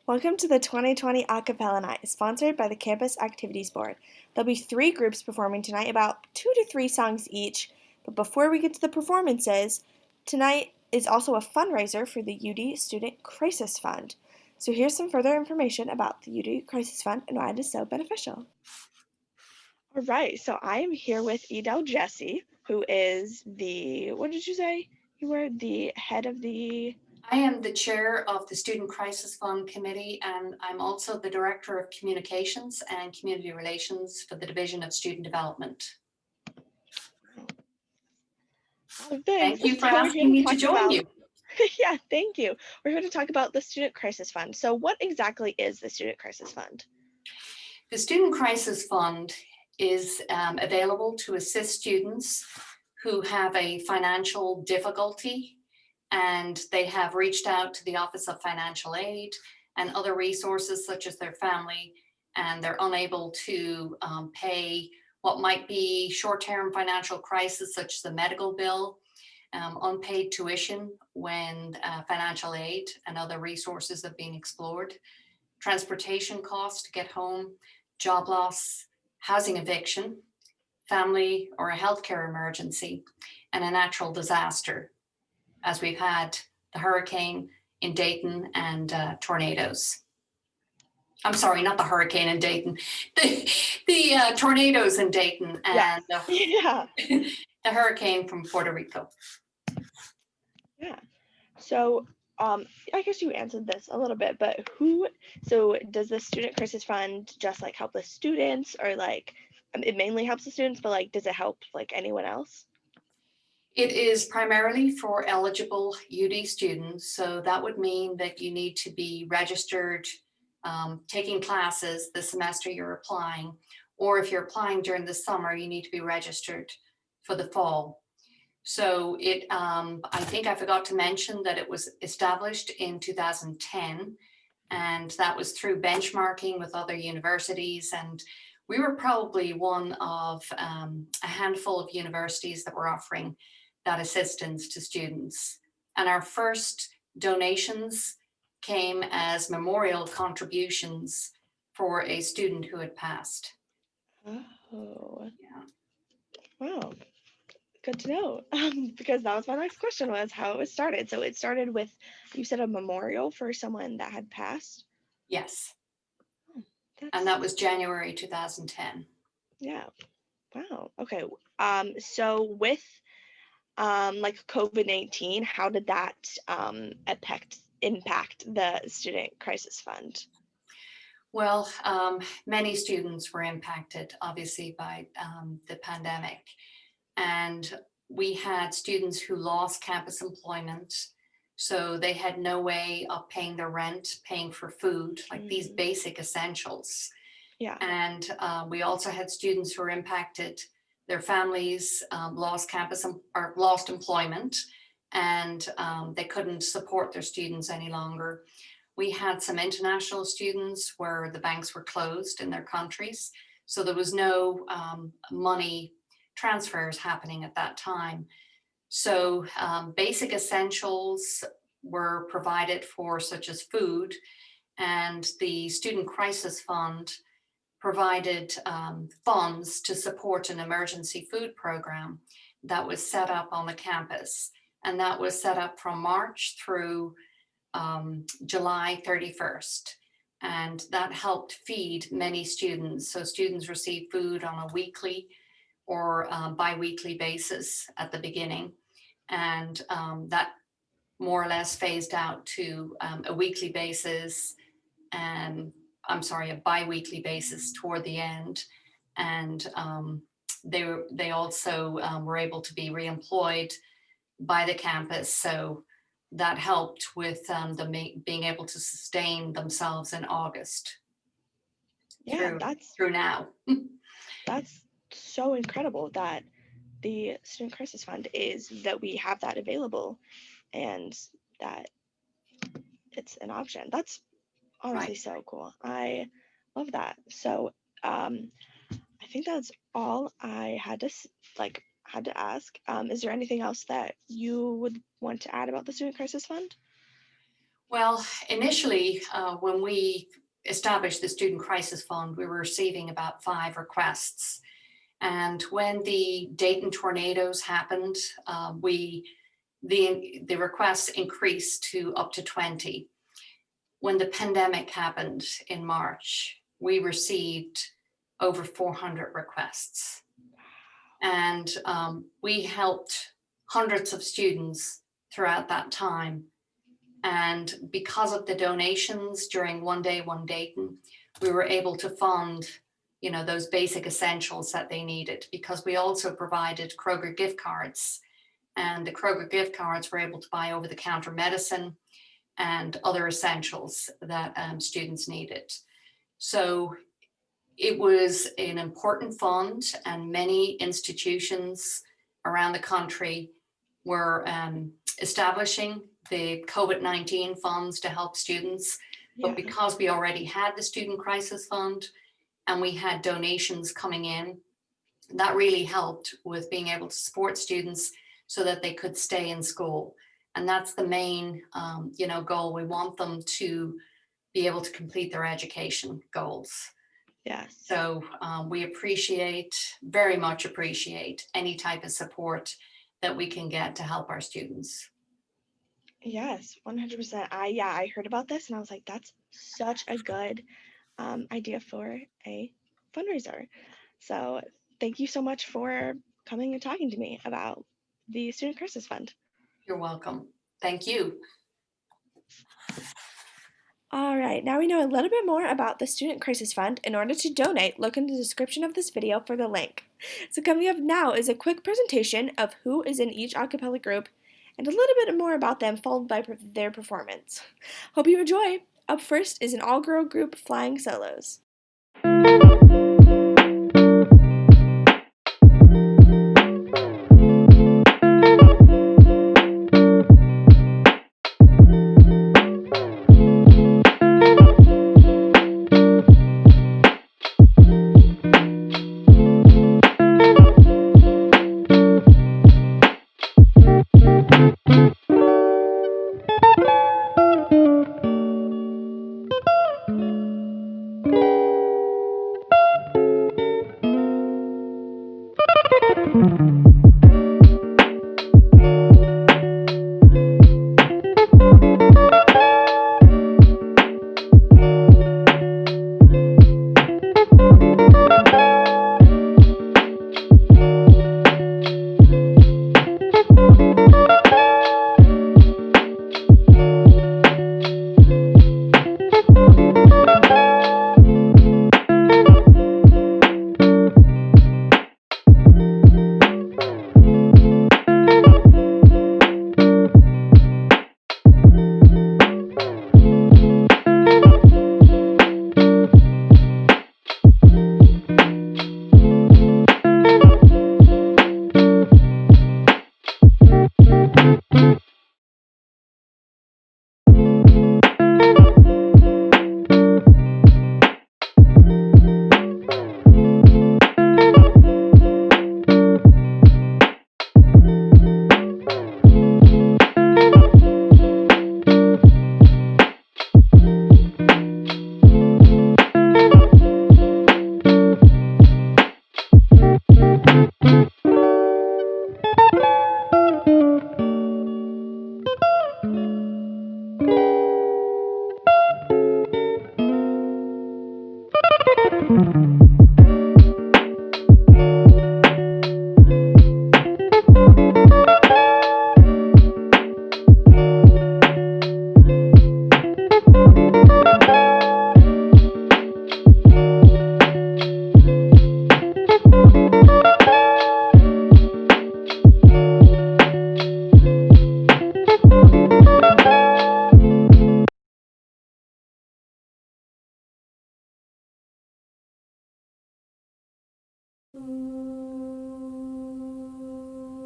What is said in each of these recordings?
Welcome to the 2020 Acapella Night, sponsored by the Campus Activities Board. There'll be 3 groups performing tonight, about 2 to 3 songs each. But before we get to the performances, tonight is also a fundraiser for the UD Student Crisis Fund. So here's some further information about the UD Crisis Fund and why it is so beneficial. All right, so I am here with Edel Jesse, who is what did you say? You were the head of the... I am the chair of the Student Crisis Fund Committee, and I'm also the Director of Communications and Community Relations for the Division of Student Development. Thank you for asking me to join you. Yeah, thank you. We're here to talk about the Student Crisis Fund. So what exactly is the Student Crisis Fund? The Student Crisis Fund is available to assist students who have a financial difficulty, and they have reached out to the Office of Financial Aid and other resources such as their family, and they're unable to pay what might be short-term financial crisis such as a medical bill, unpaid tuition when financial aid and other resources have been explored, transportation costs to get home, job loss, housing eviction, family or a healthcare emergency, and a natural disaster, as we've had the hurricane in Dayton and tornadoes. I'm sorry, not the hurricane in Dayton, the tornadoes in Dayton and the hurricane from Puerto Rico. Yeah. So I guess you answered this a little bit, but so does the Student Crisis Fund just like help the students, or like it mainly helps the students, but like does it help like anyone else? It is primarily for eligible UD students, so that would mean that you need to be registered, taking classes the semester you're applying, or if you're applying during the summer, you need to be registered for the fall. So I think I forgot to mention that it was established in 2010, and that was through benchmarking with other universities. And we were probably one of a handful of universities that were offering that assistance to students. And our first donations came as memorial contributions for a student who had passed. Oh, Yeah. wow. Good to know. Because that was my next question, was how it was started. So it started with, you said, a memorial for someone that had passed? Yes. Oh, And that was January 2010. Yeah. Wow. Okay. So with like COVID-19, how did that impact the Student Crisis Fund? Well, many students were impacted, obviously, by the pandemic. And we had students who lost campus employment. So they had no way of paying their rent, paying for food, like these basic essentials. Yeah. And we also had students who were impacted. Their families lost employment, and they couldn't support their students any longer. We had some international students where the banks were closed in their countries, so there was no money transfers happening at that time. So basic essentials were provided for, such as food, and the Student Crisis Fund provided funds to support an emergency food program that was set up on the campus. And that was set up from March through July 31st. And that helped feed many students. So students received food on a weekly or bi-weekly basis at the beginning. And that more or less phased out to a weekly basis, and a bi-weekly basis toward the end. And they also were able to be reemployed by the campus. So that helped with them being able to sustain themselves in August. Yeah, through now. That's so incredible that the Student Crisis Fund that we have that available and that it's an option. That's honestly so cool. I love that. So I think that's all I had to ask. Is there anything else that you would want to add about the Student Crisis Fund? Well, initially, when we established the Student Crisis Fund, we were receiving about 5 requests. And when the Dayton tornadoes happened, the requests increased to up to 20. When the pandemic happened in March, we received over 400 requests. And we helped hundreds of students throughout that time. And because of the donations during One Day, One Dayton, we were able to fund, those basic essentials that they needed, because we also provided Kroger gift cards. And the Kroger gift cards were able to buy over-the-counter medicine and other essentials that students needed. So it was an important fund, and many institutions around the country were establishing the COVID-19 funds to help students. Yeah. But because we already had the Student Crisis Fund and we had donations coming in, that really helped with being able to support students so that they could stay in school. And that's the main, goal. We want them to be able to complete their education goals. Yes. So we very much appreciate any type of support that we can get to help our students. Yes, 100%. I heard about this and I was like, that's such a good idea for a fundraiser. So thank you so much for coming and talking to me about the Student Crisis Fund. You're welcome. Thank you. All right, now we know a little bit more about the Student Crisis Fund. In order to donate, look in the description of this video for the link. So coming up now is a quick presentation of who is in each a cappella group and a little bit more about them, followed by their performance. Hope you enjoy! Up first is an all-girl group, Flying Solos.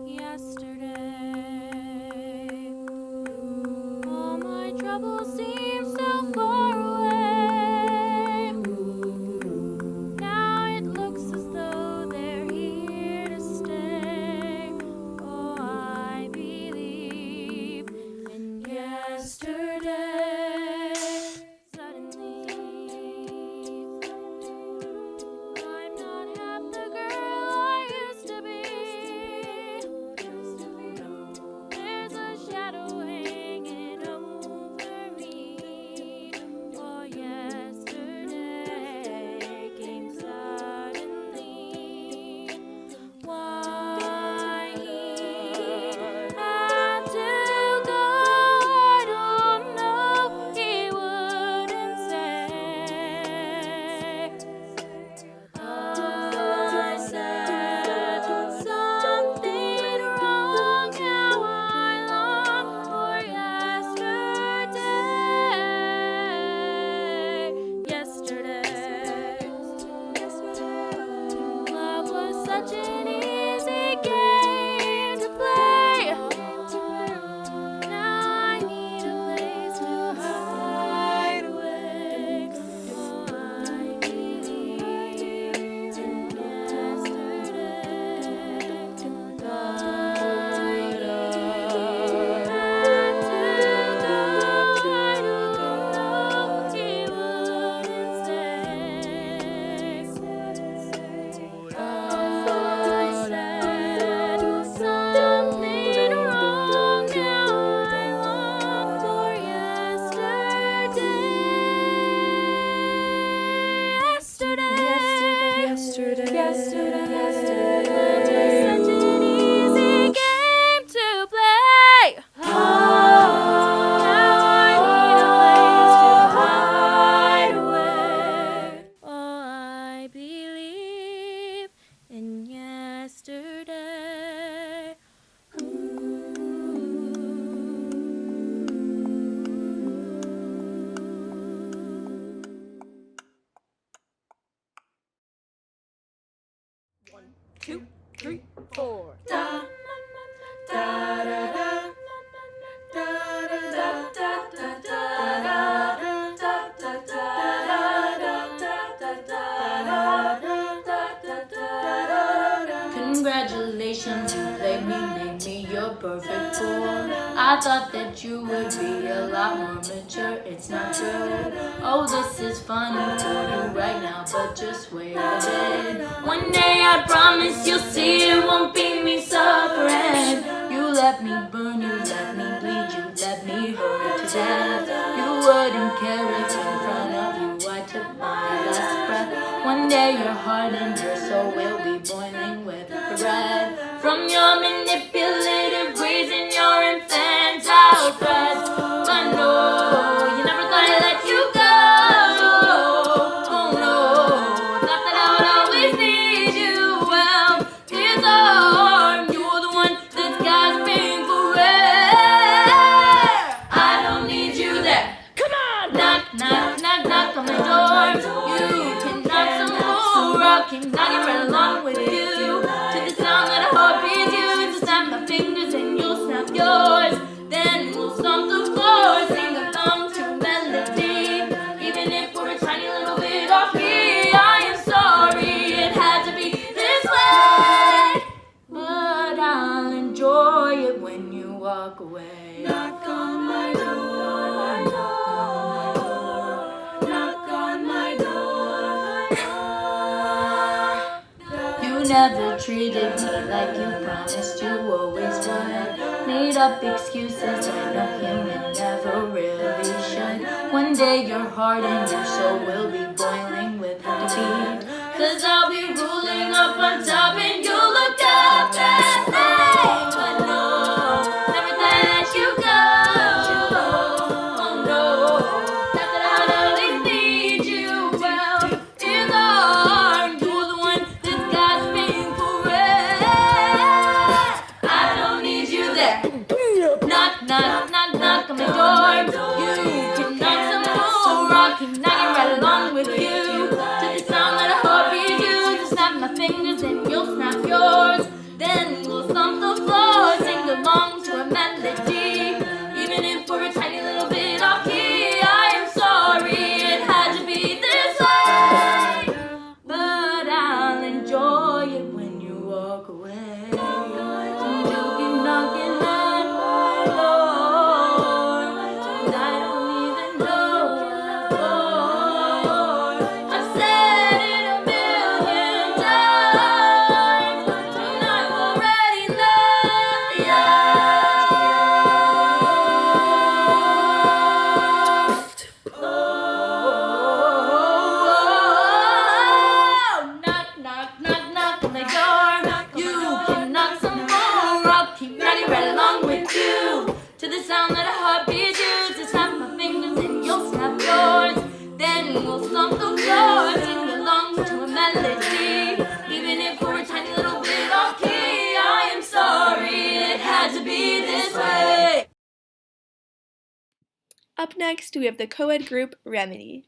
Yesterday, all my troubles seem so far away. Now it looks as though they're here to stay. Oh, I believe in yesterday. 2, 3, 4. Da da da da da da da da da. Congratulations, you played me, made me your perfect fool. I thought that you would be a lot more mature, it's not true. Oh, this is funny for you right now, but just wait a bit. One day I promise you'll see it won't be me suffering. You let me burn, you let me bleed, you let me hurt to death. You wouldn't care if in front of you I took my last breath. One day your heart and your soul will be boiling with regret from your manipulative ways and your infantile threats. But no, you never thought I'd let you go. Oh no, thought that I would always need you. Well, here's a harm, you're the one that's gasping for air. I don't need you there. Come on! Knock, knock, knock, knock on my door. You can knock some more. I can knock it right along with you. To the sound that a heart beats you. To snap my fingers and you'll snap yours. Then we'll stomp the floor. Sing along to a melody. Even if we're a tiny little bit off key. I am sorry it had to be this way. But I'll enjoy it when you walk away. Knock on my door, knock on my door. You never treated me like you promised you always would. Made up excuses that no human never really should. One day your heart and your soul will be boiling with defeat. 'Cause I'll be ruling up on top and you'll look up at me. But no, never thought I'd let you go. Oh no, thought that I'd always need you. Well, in the heart, you're the one that's gasping for air. I don't need you there. Knock, knock, knock, knock on my door. You can knock some more. I can knock it right along with you. To the sound that a heart beats you. To snap my fingers and you'll snap yours. Then we'll thump the floor. Sing along to a melody. Even if we're a tiny little bit off key. I am sorry it had to be this way. But I'll enjoy it when you walk away. So you can knock it at my door. And I don't even know what for. I've said it a million times, and I've already left you. Knock, knock, knock, knock on my door. You can knock some more. I'll keep knocking right along with you. To the sound that a heart beats you. To snap my fingers and you'll snap yours. Then we'll stomp the floor. Sing along to a melody. Even if we're a tiny little bit off key. I am sorry it had to be this way. Up next, we have the co-ed group Remedy.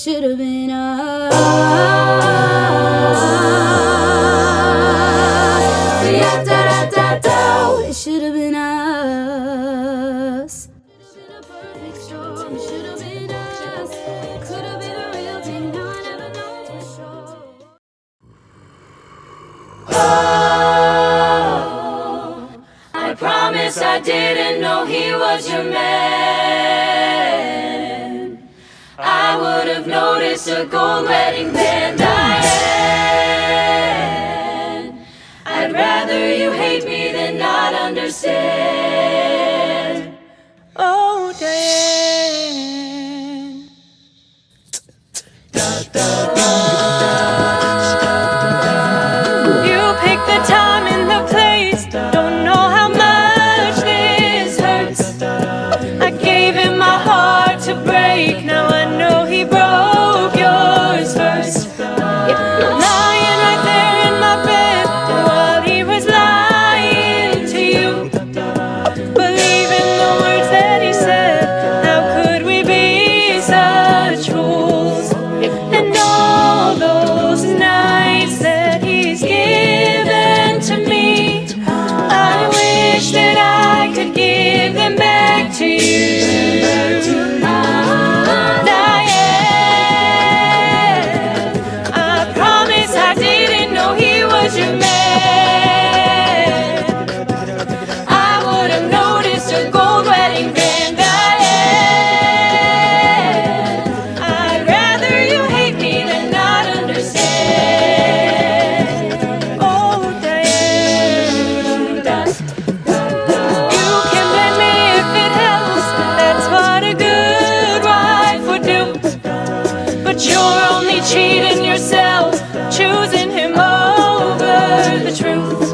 should have been us. Yeah, da da da da. It should have been us. Perfect storm. It should have been us. Could have been a real thing. Now I never know for sure. I promise I didn't know he was your man. I would have noticed a gold wedding band. Diane, I'd rather you hate me than not understand. Oh, Diane. You picked the time and the place. Don't know how much this hurts. I gave him my heart to break. Now I know he broke yours first. Lying right there in my bed while he was lying to you, believing the words that he said. How could we be such fools? And all those nights that he's given to me, I wish that I could give them back to you. Diane, I promise I didn't know he was your man. I would have noticed a gold wedding band. Diane, I'd rather you hate me than not understand. Oh, Diane, you can blame me if it helps. That's what a good wife would do. But you're only cheating yourself, choosing him over the truth.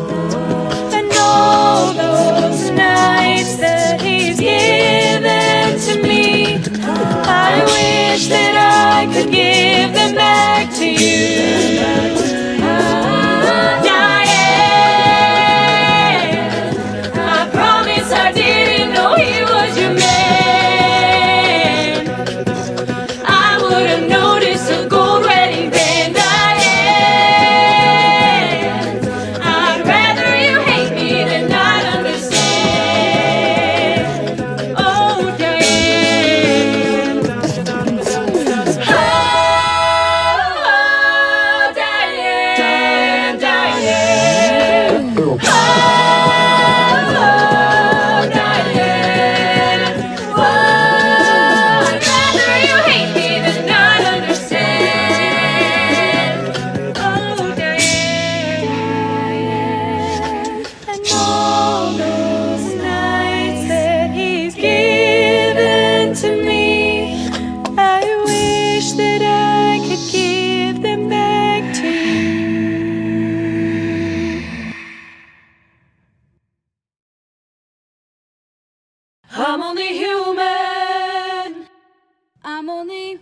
And all those nights that he's given to me, I wish that I could give them back to you. Diane, I promise I didn't know he was your man. I would have noticed a gold wedding band. Diane, I'd rather you hate me than not understand. Oh, Diane. Oh, Diane, Diane. Oh, Diane. I'd rather you hate me than not understand. Oh, Diane. And all those nights that he's given to me, I wish that I could give them back to you. I'm only human. I'm only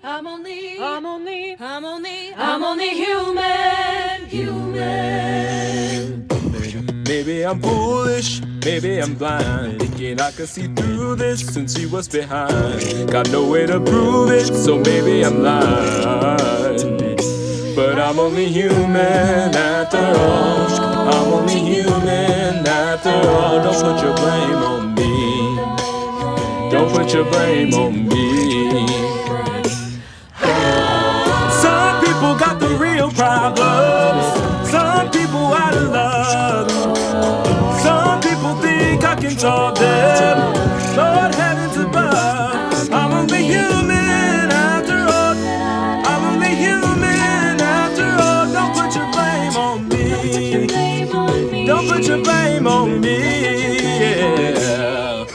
human. Maybe I'm foolish, maybe I'm blind, thinking I could see through this since he was behind. Got no way to prove it, so maybe I'm lying. But I'm only human after all. I'm only human after all. Don't put your blame on me. Don't put your blame on me. Some people got the real problems. Some people out of love. Some people think I can solve them. Lord heavens above. I'm only human after all. I'm only human after all. Don't put your blame on me. Don't put your blame on me. Yeah.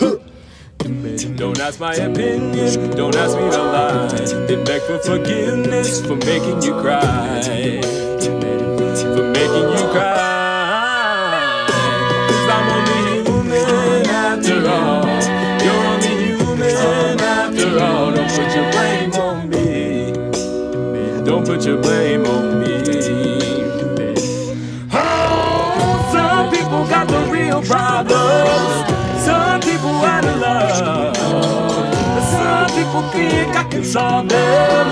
Don't ask my opinion, don't ask me to lie. Then beg for forgiveness for making you cry. For making you cry. 'Cause I'm only human after all. You're only human after all. Don't put your blame on me. Don't put your blame on me. Oh, some people got the real problems. Some people out of love. Some people people think I can solve them.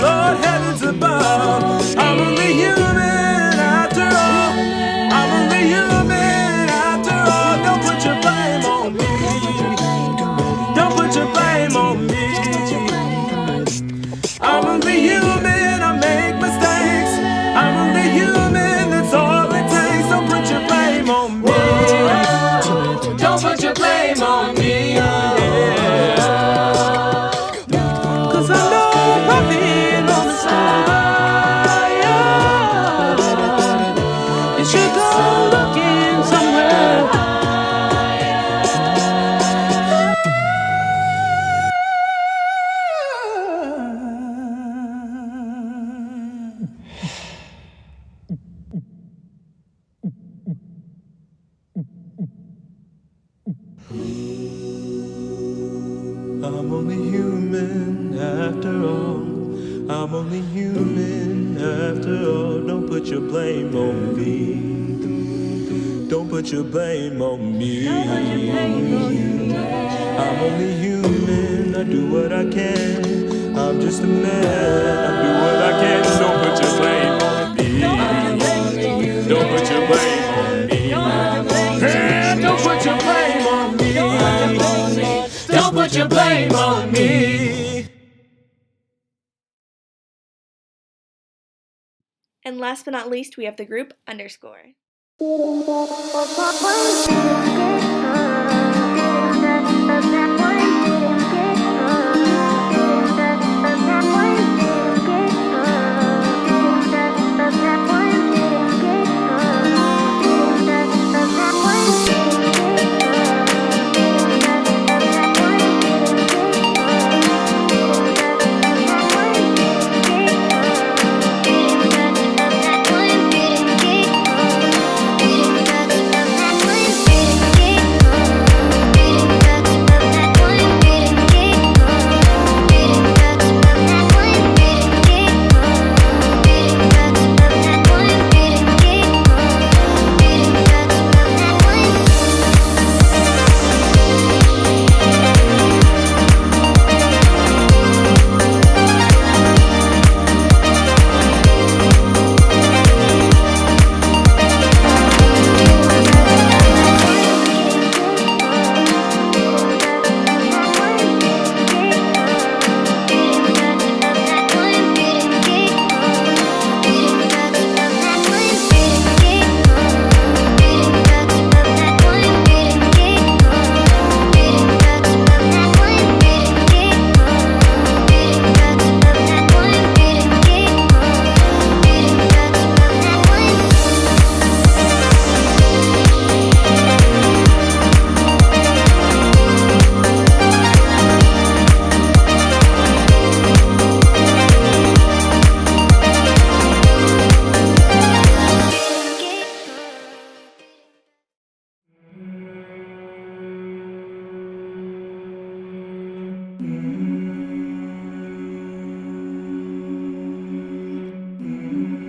Lord heavens above, I'm only human after all. I'm only human after all. Don't put your blame on me. Don't put your blame on me. I'm only human, I make mistakes. I'm only human, that's all it takes. Don't put your blame on me. Don't put your blame on me. Yeah. 'Cause I know I've been on the side. You should go looking somewhere. I'm only human after all. I'm only human after all. Don't put your blame on me. Don't put your blame on me. I'm only human. I do what I can. I'm just a man. I do what I can. Don't put your blame on me. Don't put your blame on me. Hey, don't put your blame on me. Don't put your blame on me. And last but not least, we have the group Underscore.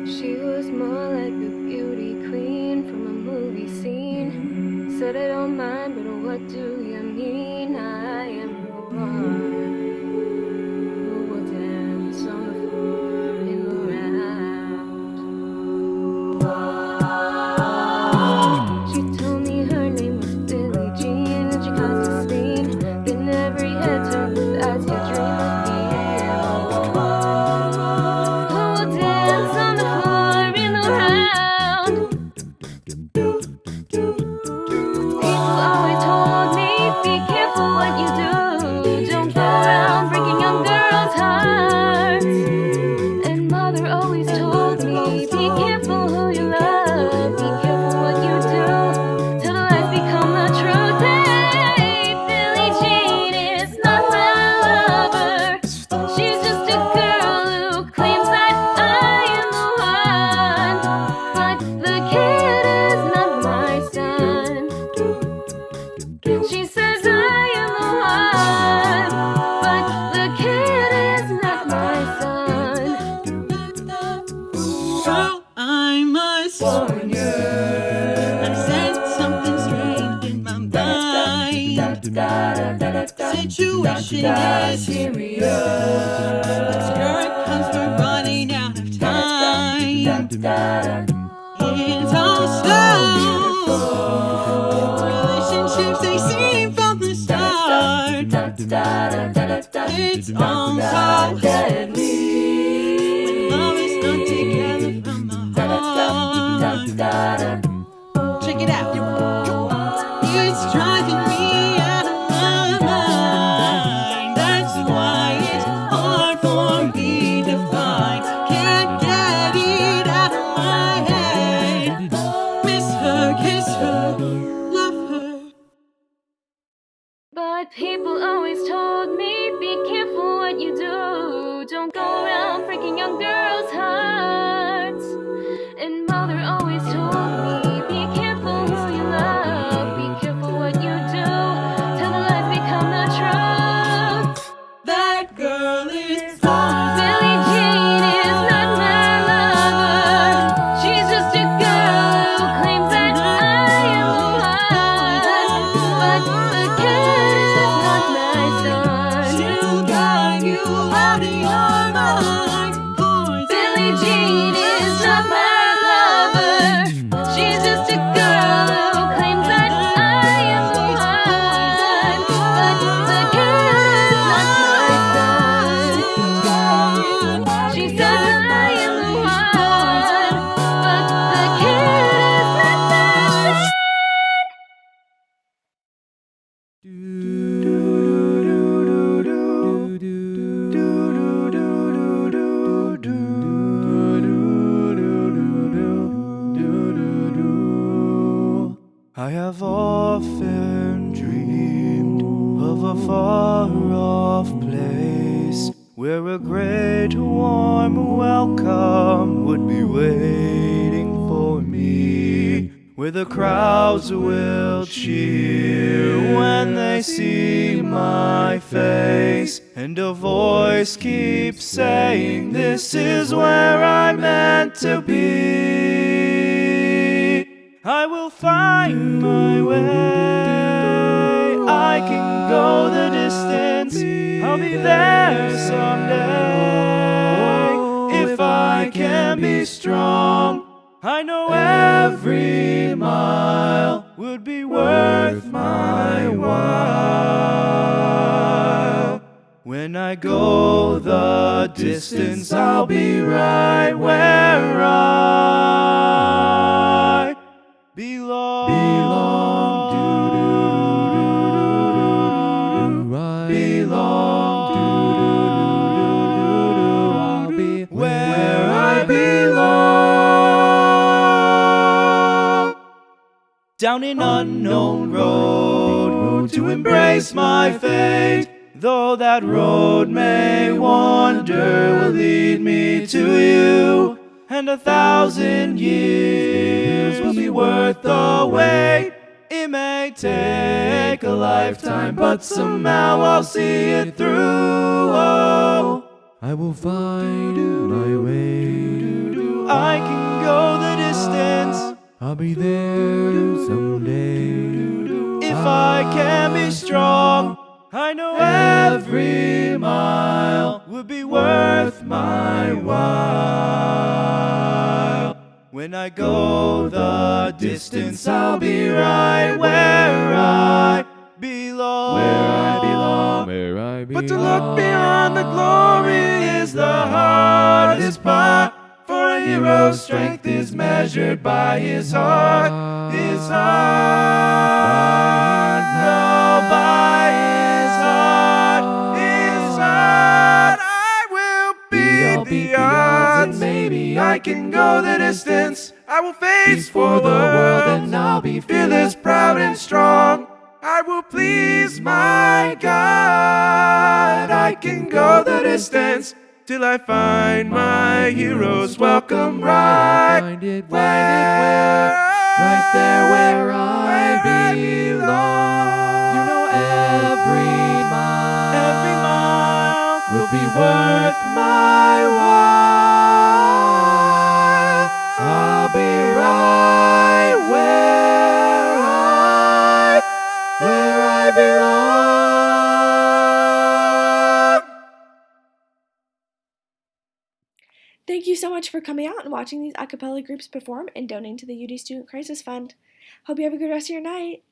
She was more like a beauty queen from a movie scene. Said I don't mind, but what do you mean? I am the one who will dance on the floor in the round. She told me her name was Billie Jean, and she caused a scene. Then every head turned with eyes you dream of being. Who will dance on the floor in the round? People always told me, be careful what you do. Don't go around breaking young girls' hearts. And mother always told me, be careful who you love. Be careful what you do, till the lies become the truth. Hey, Billie Jean is not my lover. She's just a girl who claims that I am the one. But the kid is not my son. She says I am the one, but the kid is not my son. So I must warn you, I sense something strange in my mind. Situation is serious. This girl comes for running out of time. It's all slow. Relationships they seem from the start. It's all so deadly when love is not together from the heart. Check it out. It's driving me out of my mind. That's why it's hard for me to find. Can't get it out of my head. Miss her, kiss her, love her. But people always told me, be careful what you do. Don't go around breaking young girls' hearts. And mother always told me, be careful who you love. Be careful what you do, till the lies become the truth. That girl is gone. Billie Jean is not my lover. She's just a girl who claims that I am the one. But the cat is not my son. She'll guide you out of your mind. Billie Jean is not my lover. She's just a girl who claims that I am the one. But the cat is not my son. She says I am the one. But the cat is not my son. I have often dreamed of a far-off place where a great warm welcome would be waiting for me, where the crowds will cheer when they see my face, and a voice keeps saying, "This is where I'm meant to be." I will find my way. I can go the distance. I'll be there someday. If I can be strong, I know every mile would be worth my while. When I go the distance, I'll be right where I belong. I'll be where I belong. Down an unknown road to embrace my fate. Though that road may wander, will lead me to you, and 1,000 years will be worth the wait. It may take a lifetime, but somehow I'll see it through. Oh, I will find my way. I can go the distance. I'll be there someday. If I can be strong, I know every mile would be worth my while. When I go the distance, I'll be right where I belong. Where I belong. Where I belong. But to look beyond the glory is the hardest part. For a hero's strength is measured by his heart. His heart. No, by his heart. His heart. I will beat the odds, and maybe I can go the distance. I will face for the world, and I'll be fearless, proud, and strong. I will please my God. I can go the distance till I find my hero's welcome right there where I belong. You know every mile will be worth my while. I'll be right where I belong. Thank you so much for coming out and watching these a cappella groups perform and donating to the UD Student Crisis Fund. Hope you have a good rest of your night.